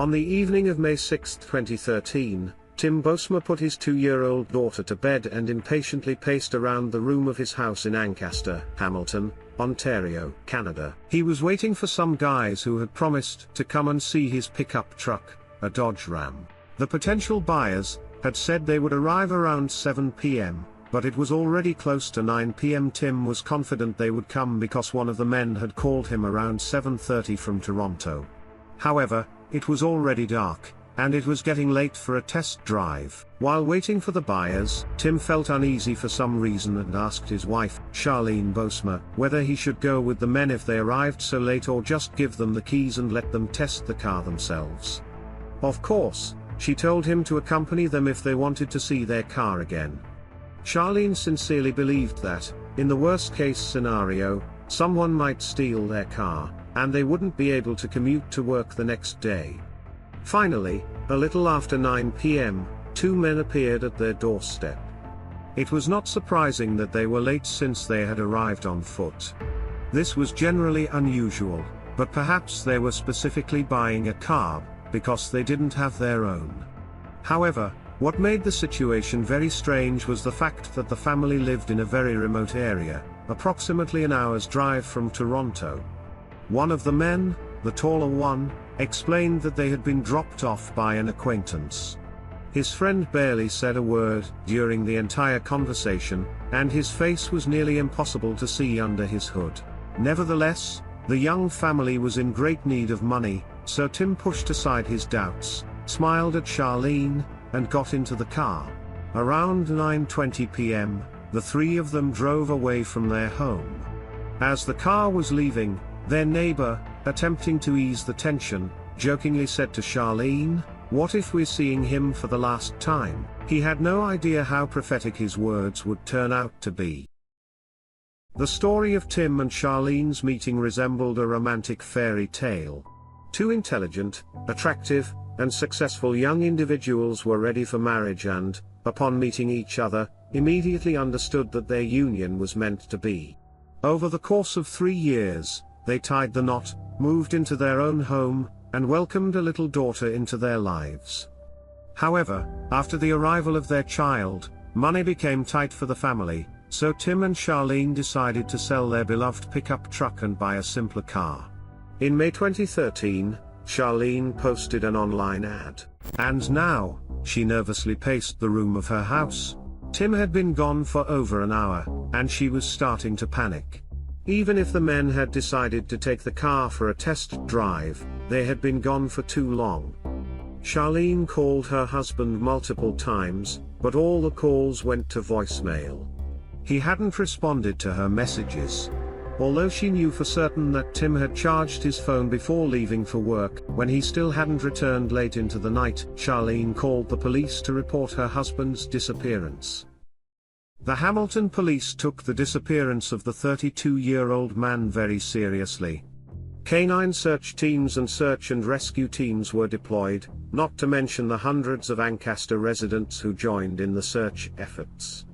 On the evening of May 6, 2013, Tim Bosma put his 2-year-old daughter to bed and impatiently paced around the room of his house in Ancaster, Hamilton, Ontario, Canada. He was waiting for some guys who had promised to come and see his pickup truck, a Dodge Ram. The potential buyers had said they would arrive around 7 p.m., but it was already close to 9 p.m. Tim was confident they would come because one of the men had called him around 7:30 from Toronto. However, it was already dark, and it was getting late for a test drive. While waiting for the buyers, Tim felt uneasy for some reason and asked his wife, Charlene Bosma, whether he should go with the men if they arrived so late or just give them the keys and let them test the car themselves. Of course, she told him to accompany them if they wanted to see their car again. Charlene sincerely believed that, in the worst-case scenario, someone might steal their car, and they wouldn't be able to commute to work the next day. Finally, a little after 9 p.m., 2 men appeared at their doorstep. It was not surprising that they were late since they had arrived on foot. This was generally unusual, but perhaps they were specifically buying a car, because they didn't have their own. However, what made the situation very strange was the fact that the family lived in a very remote area, approximately an hour's drive from Toronto. One of the men, the taller one, explained that they had been dropped off by an acquaintance. His friend barely said a word during the entire conversation, and his face was nearly impossible to see under his hood. Nevertheless, the young family was in great need of money, so Tim pushed aside his doubts, smiled at Charlene, and got into the car. Around 9:20 p.m., the three of them drove away from their home. As the car was leaving, their neighbor, attempting to ease the tension, jokingly said to Charlene, "What if we're seeing him for the last time?" He had no idea how prophetic his words would turn out to be. The story of Tim and Charlene's meeting resembled a romantic fairy tale. Two intelligent, attractive, and successful young individuals were ready for marriage and, upon meeting each other, immediately understood that their union was meant to be. Over the course of 3 years, they tied the knot, moved into their own home, and welcomed a little daughter into their lives. However, after the arrival of their child, money became tight for the family, so Tim and Charlene decided to sell their beloved pickup truck and buy a simpler car. In May 2013, Charlene posted an online ad. And now, she nervously paced the room of her house. Tim had been gone for over an hour, and she was starting to panic. Even if the men had decided to take the car for a test drive, they had been gone for too long. Charlene called her husband multiple times, but all the calls went to voicemail. He hadn't responded to her messages. Although she knew for certain that Tim had charged his phone before leaving for work, when he still hadn't returned late into the night, Charlene called the police to report her husband's disappearance. The Hamilton police took the disappearance of the 32-year-old man very seriously. Canine search teams and search and rescue teams were deployed, not to mention the hundreds of Ancaster residents who joined in the search efforts.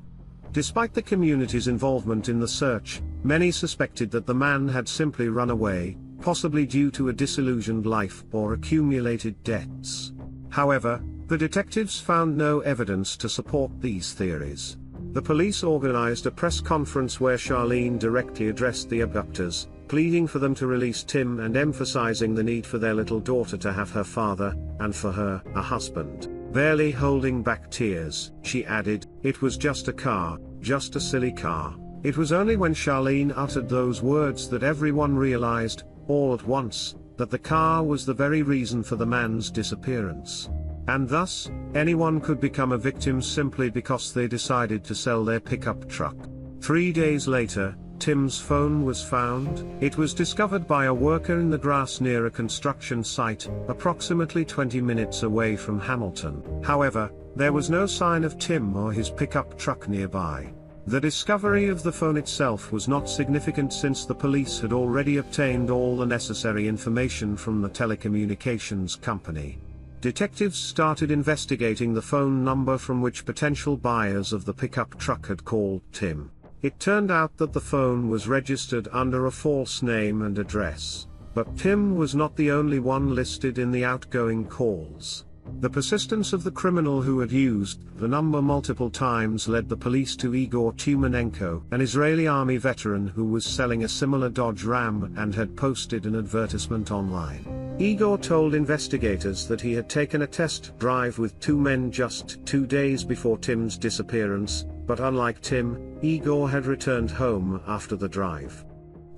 Despite the community's involvement in the search, many suspected that the man had simply run away, possibly due to a disillusioned life or accumulated debts. However, the detectives found no evidence to support these theories. The police organized a press conference where Charlene directly addressed the abductors, pleading for them to release Tim and emphasizing the need for their little daughter to have her father, and for her, a husband. Barely holding back tears, she added, "It was just a car, just a silly car." It was only when Charlene uttered those words that everyone realized, all at once, that the car was the very reason for the man's disappearance. And thus, anyone could become a victim simply because they decided to sell their pickup truck. 3 days later, Tim's phone was found. It was discovered by a worker in the grass near a construction site, approximately 20 minutes away from Hamilton. However, there was no sign of Tim or his pickup truck nearby. The discovery of the phone itself was not significant since the police had already obtained all the necessary information from the telecommunications company. Detectives started investigating the phone number from which potential buyers of the pickup truck had called Tim. It turned out that the phone was registered under a false name and address. But Tim was not the only one listed in the outgoing calls. The persistence of the criminal who had used the number multiple times led the police to Igor Tumenenko, an Israeli army veteran who was selling a similar Dodge Ram and had posted an advertisement online. Igor told investigators that he had taken a test drive with two men just 2 days before Tim's disappearance, but unlike Tim, Igor had returned home after the drive.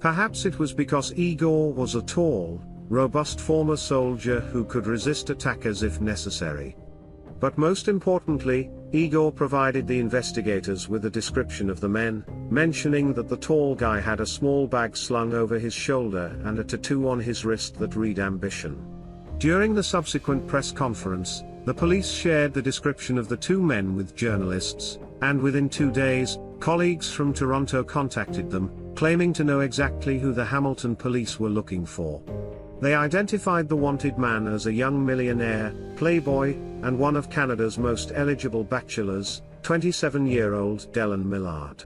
Perhaps it was because Igor was a tall, robust former soldier who could resist attackers if necessary. But most importantly, Igor provided the investigators with a description of the men, mentioning that the tall guy had a small bag slung over his shoulder and a tattoo on his wrist that read ambition. During the subsequent press conference, the police shared the description of the two men with journalists, and within 2 days, colleagues from Toronto contacted them, claiming to know exactly who the Hamilton police were looking for. They identified the wanted man as a young millionaire, playboy, and one of Canada's most eligible bachelors, 27-year-old Dellen Millard.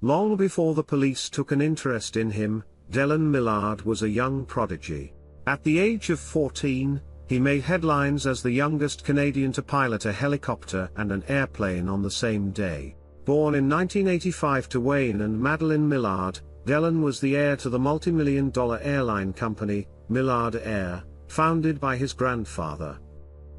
Long before the police took an interest in him, Dellen Millard was a young prodigy. At the age of 14, he made headlines as the youngest Canadian to pilot a helicopter and an airplane on the same day. Born in 1985 to Wayne and Madeline Millard, Dellen was the heir to the multi-million-dollar airline company, Millard Air, founded by his grandfather.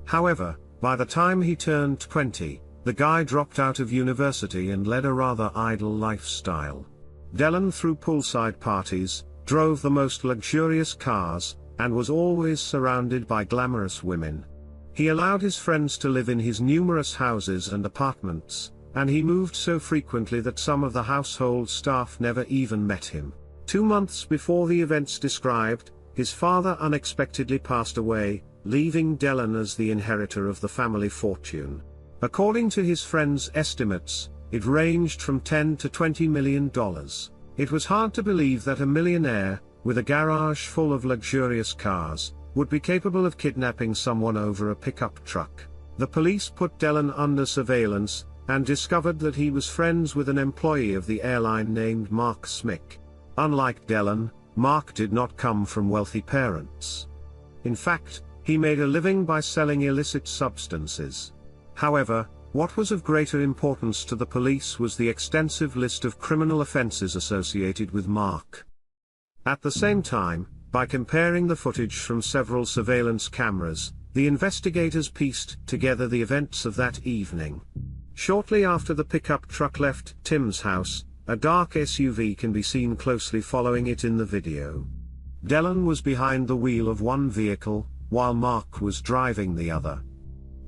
However, by the time he turned 20, the guy dropped out of university and led a rather idle lifestyle. Dellen threw poolside parties, drove the most luxurious cars, and was always surrounded by glamorous women. He allowed his friends to live in his numerous houses and apartments, and he moved so frequently that some of the household staff never even met him. 2 months before the events described, his father unexpectedly passed away, leaving Dellen as the inheritor of the family fortune. According to his friends' estimates, it ranged from $10 to $20 million. It was hard to believe that a millionaire, with a garage full of luxurious cars, would be capable of kidnapping someone over a pickup truck. The police put Dellen under surveillance, and discovered that he was friends with an employee of the airline named Mark Smick. Unlike Dellen, Mark did not come from wealthy parents. In fact, he made a living by selling illicit substances. However, what was of greater importance to the police was the extensive list of criminal offenses associated with Mark. At the same time, by comparing the footage from several surveillance cameras, the investigators pieced together the events of that evening. Shortly after the pickup truck left Tim's house, a dark SUV can be seen closely following it in the video. Dellen was behind the wheel of one vehicle, while Mark was driving the other.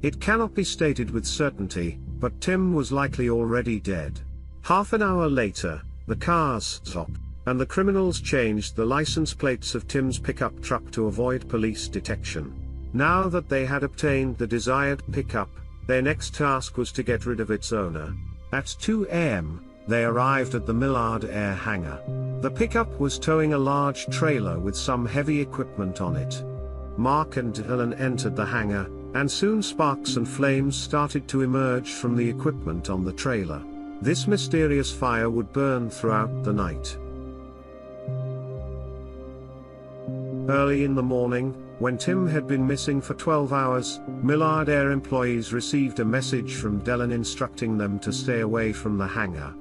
It cannot be stated with certainty, but Tim was likely already dead. Half an hour later, the cars stopped, and the criminals changed the license plates of Tim's pickup truck to avoid police detection. Now that they had obtained the desired pickup, their next task was to get rid of its owner. At 2 a.m., they arrived at the Millard Air hangar. The pickup was towing a large trailer with some heavy equipment on it. Mark and Dellen entered the hangar, and soon sparks and flames started to emerge from the equipment on the trailer. This mysterious fire would burn throughout the night. Early in the morning, when Tim had been missing for 12 hours, Millard Air employees received a message from Dellen instructing them to stay away from the hangar.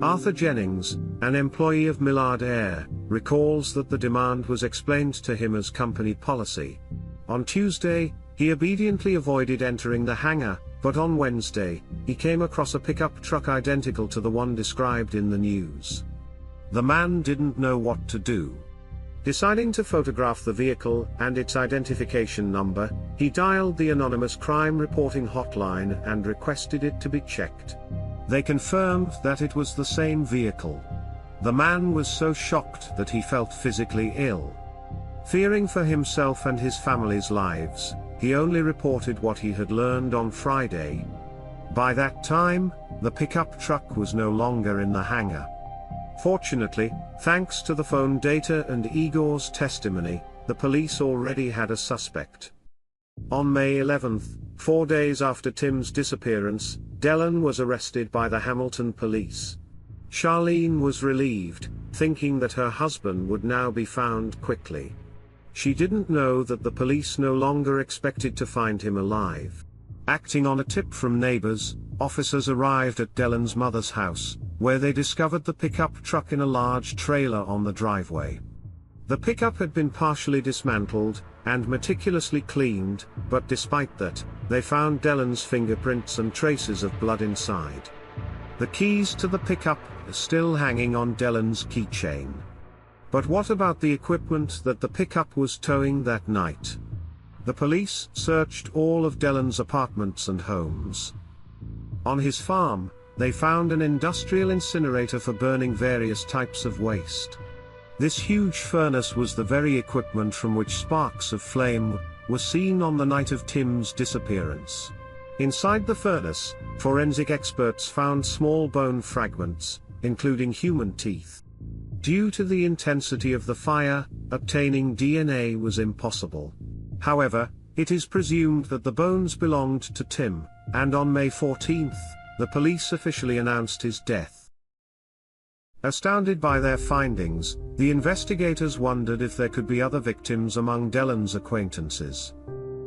Arthur Jennings, an employee of Millard Air, recalls that the demand was explained to him as company policy. On Tuesday, he obediently avoided entering the hangar, but on Wednesday, he came across a pickup truck identical to the one described in the news. The man didn't know what to do. Deciding to photograph the vehicle and its identification number, he dialed the anonymous crime reporting hotline and requested it to be checked. They confirmed that it was the same vehicle. The man was so shocked that he felt physically ill. Fearing for himself and his family's lives, he only reported what he had learned on Friday. By that time, the pickup truck was no longer in the hangar. Fortunately, thanks to the phone data and Igor's testimony, the police already had a suspect. On May 11, 4 days after Tim's disappearance, Dellen was arrested by the Hamilton police. Charlene was relieved, thinking that her husband would now be found quickly. She didn't know that the police no longer expected to find him alive. Acting on a tip from neighbors, officers arrived at Dellen's mother's house, where they discovered the pickup truck in a large trailer on the driveway. The pickup had been partially dismantled and meticulously cleaned, but despite that, they found Dellen's fingerprints and traces of blood inside. The keys to the pickup are still hanging on Dellen's keychain. But what about the equipment that the pickup was towing that night? The police searched all of Dellen's apartments and homes. On his farm, they found an industrial incinerator for burning various types of waste. This huge furnace was the very equipment from which sparks of flame were seen on the night of Tim's disappearance. Inside the furnace, forensic experts found small bone fragments, including human teeth. Due to the intensity of the fire, obtaining DNA was impossible. However, it is presumed that the bones belonged to Tim, and on May 14, the police officially announced his death. Astounded by their findings, the investigators wondered if there could be other victims among Dellen's acquaintances.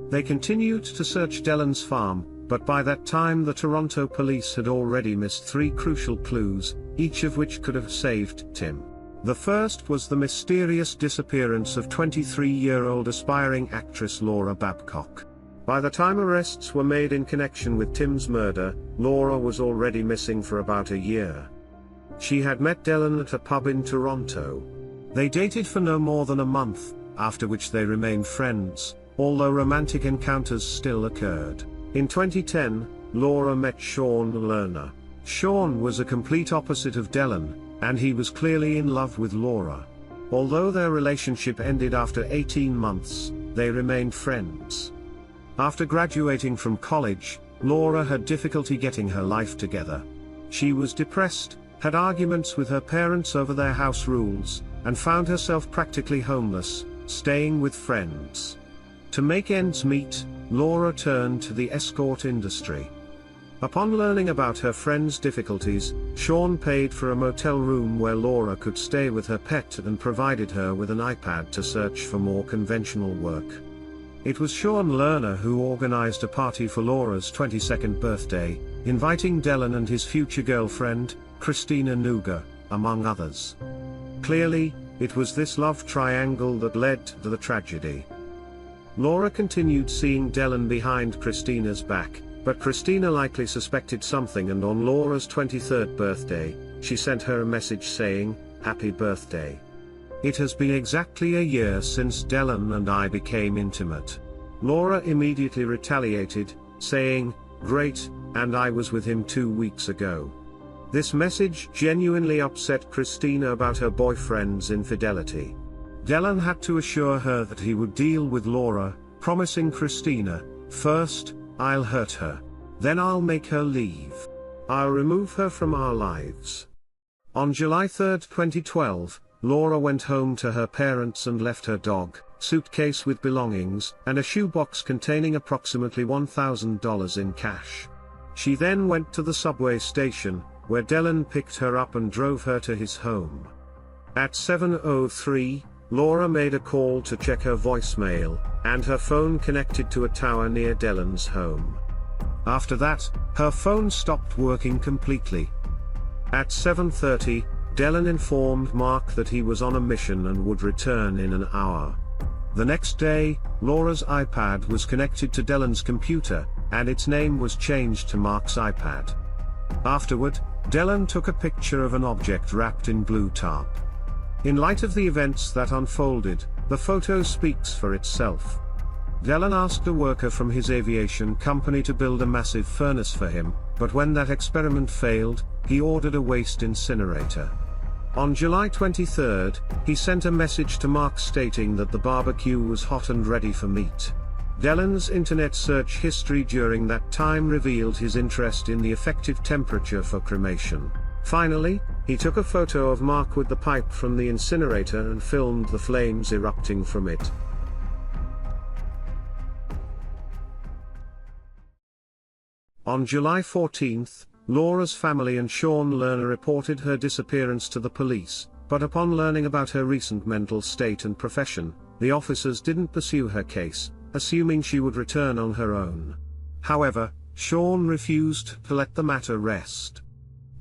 They continued to search Dellen's farm, but by that time the Toronto police had already missed 3 crucial clues, each of which could have saved Tim. The first was the mysterious disappearance of 23-year-old aspiring actress Laura Babcock. By the time arrests were made in connection with Tim's murder, Laura was already missing for about a year. She had met Dellen at a pub in Toronto. They dated for no more than a month, after which they remained friends, although romantic encounters still occurred. In 2010, Laura met Sean Lerner. Sean was a complete opposite of Dellen, and he was clearly in love with Laura. Although their relationship ended after 18 months, they remained friends. After graduating from college, Laura had difficulty getting her life together. She was depressed, had arguments with her parents over their house rules, and found herself practically homeless, staying with friends. To make ends meet, Laura turned to the escort industry. Upon learning about her friend's difficulties, Sean paid for a motel room where Laura could stay with her pet and provided her with an iPad to search for more conventional work. It was Sean Lerner who organized a party for Laura's 22nd birthday, inviting Dellen and his future girlfriend, Christina Nuga, among others. Clearly, it was this love triangle that led to the tragedy. Laura continued seeing Dellen behind Christina's back, but Christina likely suspected something, and on Laura's 23rd birthday, she sent her a message saying, "Happy birthday. It has been exactly a year since Dellen and I became intimate." Laura immediately retaliated, saying, "Great, and I was with him 2 weeks ago." This message genuinely upset Christina about her boyfriend's infidelity. Dellen had to assure her that he would deal with Laura, promising Christina, "First, I'll hurt her. Then I'll make her leave. I'll remove her from our lives." On July 3, 2012, Laura went home to her parents and left her dog, suitcase with belongings, and a shoebox containing approximately $1,000 in cash. She then went to the subway station, where Dellen picked her up and drove her to his home. At 7:03, Laura made a call to check her voicemail, and her phone connected to a tower near Dellen's home. After that, her phone stopped working completely. At 7:30, Dellen informed Mark that he was on a mission and would return in an hour. The next day, Laura's iPad was connected to Dellen's computer, and its name was changed to Mark's iPad. Afterward, Dellen took a picture of an object wrapped in blue tarp. In light of the events that unfolded, the photo speaks for itself. Dellen asked a worker from his aviation company to build a massive furnace for him, but when that experiment failed, he ordered a waste incinerator. On July 23, he sent a message to Mark stating that the barbecue was hot and ready for meat. Dellen's internet search history during that time revealed his interest in the effective temperature for cremation. Finally, he took a photo of Mark with the pipe from the incinerator and filmed the flames erupting from it. On July 14, Laura's family and Sean Lerner reported her disappearance to the police, But upon learning about her recent mental state and profession, the officers didn't pursue her case, assuming she would return on her own. However, Sean refused to let the matter rest.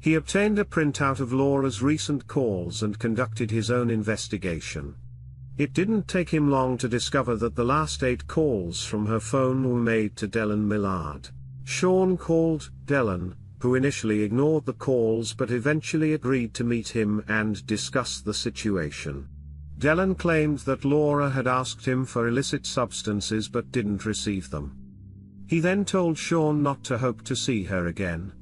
He obtained a printout of Laura's recent calls and conducted his own investigation. It didn't take him long to discover that the last 8 calls from her phone were made to Dellen Millard. Sean called Dellen, who initially ignored the calls but eventually agreed to meet him and discuss the situation. Dellen claimed that Laura had asked him for illicit substances but didn't receive them. He then told Sean not to hope to see her again.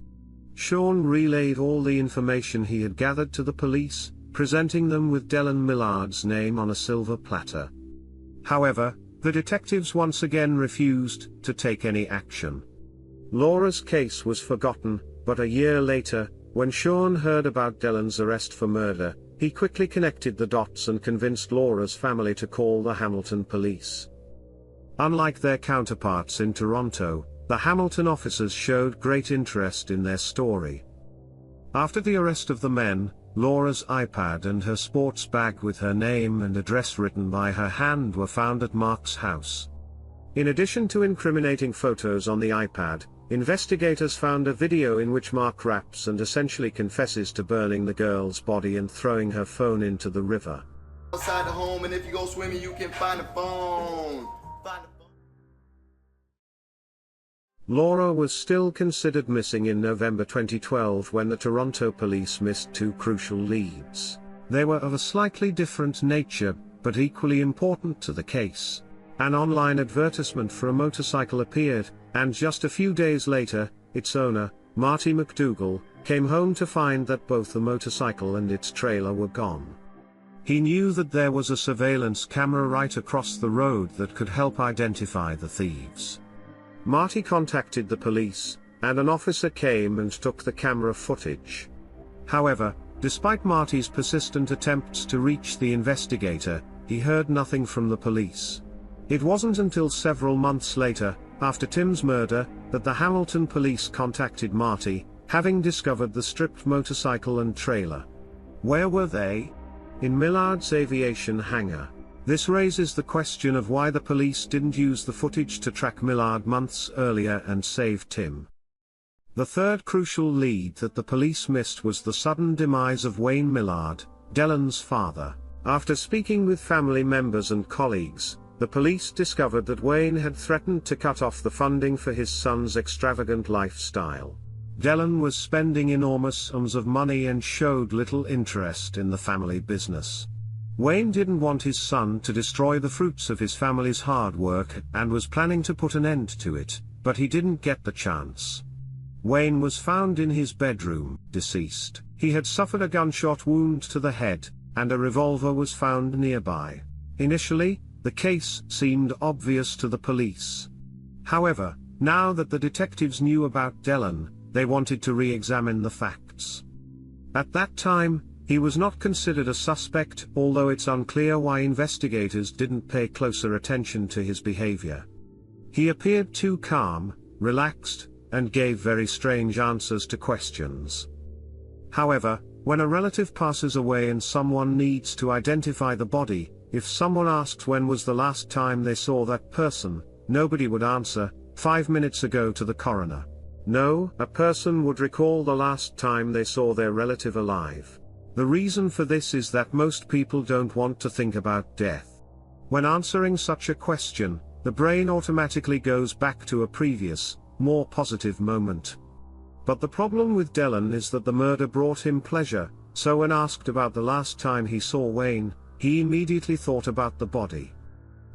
Sean relayed all the information he had gathered to the police, presenting them with Dellen Millard's name on a silver platter. However, the detectives once again refused to take any action. Laura's case was forgotten, but a year later, when Sean heard about Dellen's arrest for murder, he quickly connected the dots and convinced Laura's family to call the Hamilton police. Unlike their counterparts in Toronto, the Hamilton officers showed great interest in their story. After the arrest of the men, Laura's iPad and her sports bag with her name and address written by her hand were found at Mark's house. In addition to incriminating photos on the iPad, investigators found a video in which Mark raps and essentially confesses to burning the girl's body and throwing her phone into the river. Outside the home, and if you go swimming, you can find a phone. Laura was still considered missing in November 2012 when the Toronto police missed 2 crucial leads. They were of a slightly different nature, but equally important to the case. An online advertisement for a motorcycle appeared, and just a few days later, its owner, Marty McDougall, came home to find that both the motorcycle and its trailer were gone. He knew that there was a surveillance camera right across the road that could help identify the thieves. Marty contacted the police, and an officer came and took the camera footage. However, despite Marty's persistent attempts to reach the investigator, he heard nothing from the police. It wasn't until several months later, after Tim's murder, that the Hamilton police contacted Marty, having discovered the stripped motorcycle and trailer. Where were they? In Millard's aviation hangar. This raises the question of why the police didn't use the footage to track Millard months earlier and save Tim. The third crucial lead that the police missed was the sudden demise of Wayne Millard, Dellen's father. After speaking with family members and colleagues, the police discovered that Wayne had threatened to cut off the funding for his son's extravagant lifestyle. Dellen was spending enormous sums of money and showed little interest in the family business. Wayne didn't want his son to destroy the fruits of his family's hard work and was planning to put an end to it, but he didn't get the chance. Wayne was found in his bedroom, deceased. He had suffered a gunshot wound to the head, and a revolver was found nearby. Initially, the case seemed obvious to the police. However, now that the detectives knew about Dellen, they wanted to re-examine the facts. At that time, he was not considered a suspect, although it's unclear why investigators didn't pay closer attention to his behavior. He appeared too calm, relaxed, and gave very strange answers to questions. However, when a relative passes away and someone needs to identify the body, if someone asks when was the last time they saw that person, nobody would answer, 5 minutes ago to the coroner. No, a person would recall the last time they saw their relative alive. The reason for this is that most people don't want to think about death. When answering such a question, the brain automatically goes back to a previous, more positive moment. But the problem with Dellen is that the murder brought him pleasure, so when asked about the last time he saw Wayne, he immediately thought about the body.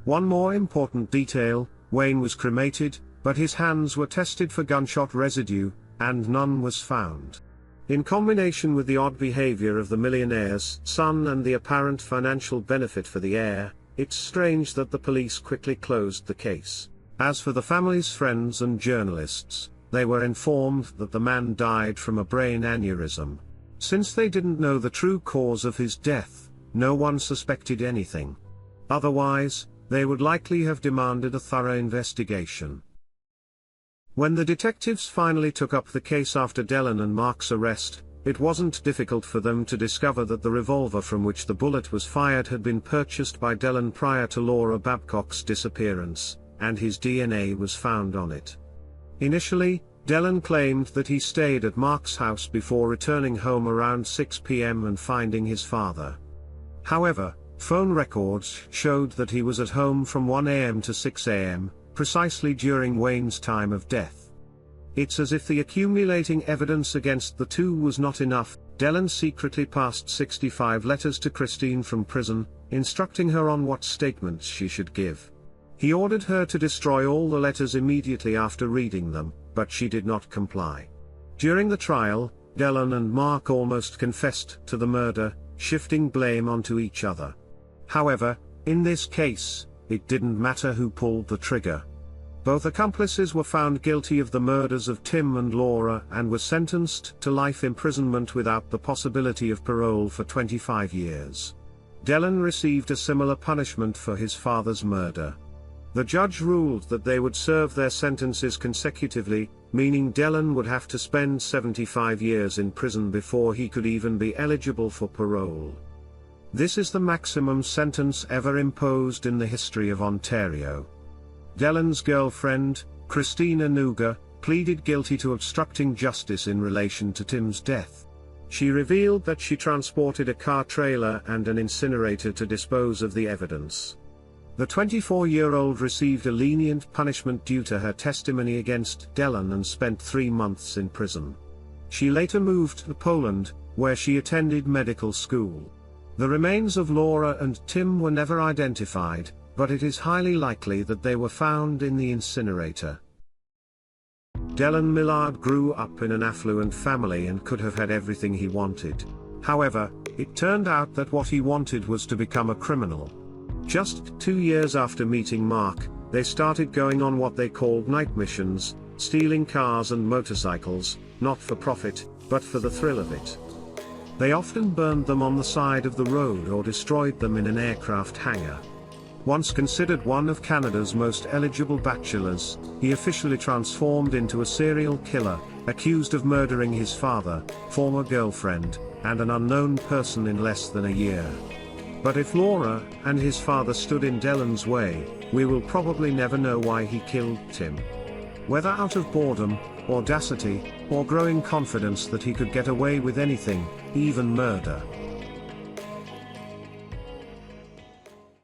One more important detail, Wayne was cremated, but his hands were tested for gunshot residue, and none was found. In combination with the odd behavior of the millionaire's son and the apparent financial benefit for the heir, it's strange that the police quickly closed the case. As for the family's friends and journalists, they were informed that the man died from a brain aneurysm. Since they didn't know the true cause of his death, no one suspected anything. Otherwise, they would likely have demanded a thorough investigation. When the detectives finally took up the case after Dellen and Mark's arrest, It wasn't difficult for them to discover that the revolver from which the bullet was fired had been purchased by Dellen prior to Laura Babcock's disappearance, and his DNA was found on it. Initially, Dellen claimed that he stayed at Mark's house before returning home around 6 p.m. and finding his father. However, phone records showed that he was at home from 1 a.m. to 6 a.m., precisely during Wayne's time of death. It's as if the accumulating evidence against the two was not enough. Dellen secretly passed 65 letters to Christine from prison, instructing her on what statements she should give. He ordered her to destroy all the letters immediately after reading them, but she did not comply. During the trial, Dellen and Mark almost confessed to the murder, shifting blame onto each other. However, in this case, it didn't matter who pulled the trigger. Both accomplices were found guilty of the murders of Tim and Laura and were sentenced to life imprisonment without the possibility of parole for 25 years. Dellen received a similar punishment for his father's murder. The judge ruled that they would serve their sentences consecutively, meaning Dellen would have to spend 75 years in prison before he could even be eligible for parole. This is the maximum sentence ever imposed in the history of Ontario. Dellen's girlfriend, Christina Nuga, pleaded guilty to obstructing justice in relation to Tim's death. She revealed that she transported a car trailer and an incinerator to dispose of the evidence. The 24-year-old received a lenient punishment due to her testimony against Dellen and spent 3 months in prison. She later moved to Poland, where she attended medical school. The remains of Laura and Tim were never identified, but it is highly likely that they were found in the incinerator. Dellen Millard grew up in an affluent family and could have had everything he wanted. However, it turned out that what he wanted was to become a criminal. Just 2 years after meeting Mark, they started going on what they called night missions, stealing cars and motorcycles, not for profit, but for the thrill of it. They often burned them on the side of the road or destroyed them in an aircraft hangar. Once considered one of Canada's most eligible bachelors, he officially transformed into a serial killer, accused of murdering his father, former girlfriend, and an unknown person in less than a year. But if Laura and his father stood in Dellen's way, we will probably never know why he killed Tim. Whether out of boredom, audacity, or growing confidence that he could get away with anything, even murder.